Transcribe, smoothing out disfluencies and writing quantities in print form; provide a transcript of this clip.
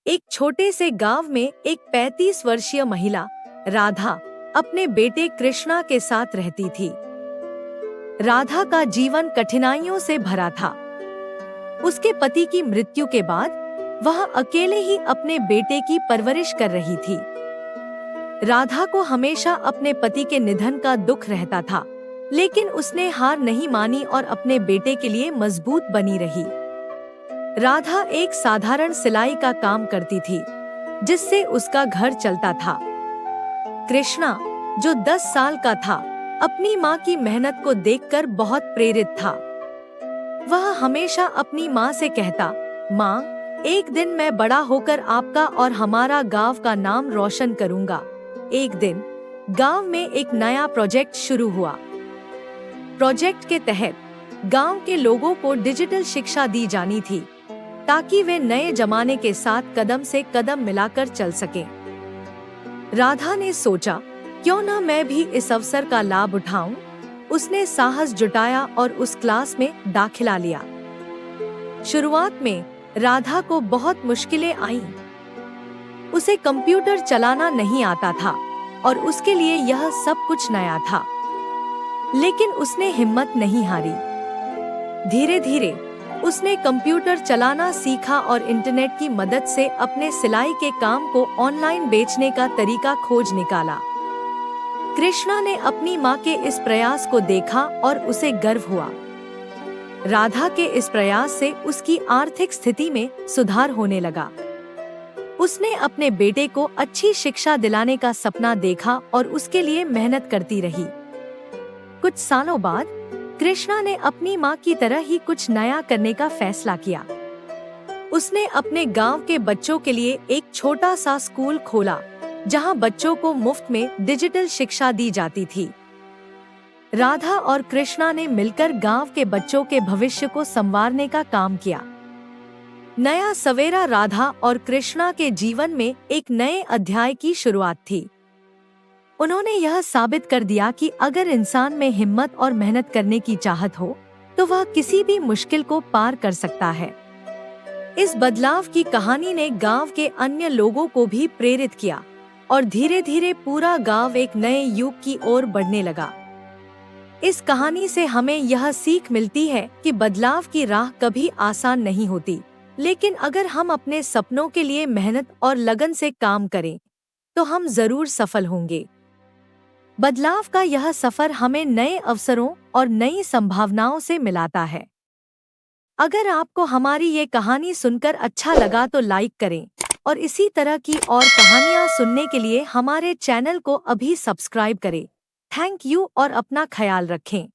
एक छोटे से गांव में एक 35 वर्षीय महिला राधा अपने बेटे कृष्णा के साथ रहती थी। राधा का जीवन कठिनाइयों से भरा था। उसके पति की मृत्यु के बाद वह अकेले ही अपने बेटे की परवरिश कर रही थी। राधा को हमेशा अपने पति के निधन का दुख रहता था, लेकिन उसने हार नहीं मानी और अपने बेटे के लिए मजबूत बनी रही। राधा एक साधारण सिलाई का काम करती थी, जिससे उसका घर चलता था। कृष्णा, जो 10 साल का था, अपनी माँ की मेहनत को देखकर बहुत प्रेरित था। वह हमेशा अपनी माँ से कहता, माँ, एक दिन मैं बड़ा होकर आपका और हमारा गांव का नाम रोशन करूंगा। एक दिन गांव में एक नया प्रोजेक्ट शुरू हुआ। प्रोजेक्ट के तहत गांव के लोगों को डिजिटल शिक्षा दी जानी थी, ताकि वे नए जमाने के साथ कदम से कदम मिलाकर चल सकें। राधा ने सोचा, क्यों न मैं भी इस अवसर का लाभ उठाऊं। उसने साहस जुटाया और उस क्लास में दाखिला लिया। शुरुआत में राधा को बहुत मुश्किलें आईं। उसे कंप्यूटर चलाना नहीं आता था और उसके लिए यह सब कुछ नया था, लेकिन उसने हिम्मत नहीं हारी। धीरे धीरे उसने कंप्यूटर चलाना सीखा और इंटरनेट की मदद से अपने सिलाई के काम को ऑनलाइन बेचने का तरीका खोज निकाला। कृष्णा ने अपनी माँ के इस प्रयास को देखा और उसे गर्व हुआ। राधा के इस प्रयास से उसकी आर्थिक स्थिति में सुधार होने लगा। उसने अपने बेटे को अच्छी शिक्षा दिलाने का सपना देखा और उसके लिए मेहनत करती रही। कुछ सालों बाद कृष्णा ने अपनी माँ की तरह ही कुछ नया करने का फैसला किया। उसने अपने गांव के बच्चों के लिए एक छोटा सा स्कूल खोला, जहां बच्चों को मुफ्त में डिजिटल शिक्षा दी जाती थी। राधा और कृष्णा ने मिलकर गांव के बच्चों के भविष्य को संवारने का काम किया। नया सवेरा राधा और कृष्णा के जीवन में एक नए अध्याय की शुरुआत थी। उन्होंने यह साबित कर दिया कि अगर इंसान में हिम्मत और मेहनत करने की चाहत हो, तो वह किसी भी मुश्किल को पार कर सकता है। इस बदलाव की कहानी ने गांव के अन्य लोगों को भी प्रेरित किया और धीरे धीरे पूरा गांव एक नए युग की ओर बढ़ने लगा। इस कहानी से हमें यह सीख मिलती है कि बदलाव की राह कभी आसान नहीं होती, लेकिन अगर हम अपने सपनों के लिए मेहनत और लगन से काम करें, तो हम जरूर सफल होंगे। बदलाव का यह सफर हमें नए अवसरों और नई संभावनाओं से मिलाता है। अगर आपको हमारी ये कहानी सुनकर अच्छा लगा तो लाइक करें और इसी तरह की और कहानियाँ सुनने के लिए हमारे चैनल को अभी सब्सक्राइब करें। थैंक यू और अपना ख्याल रखें।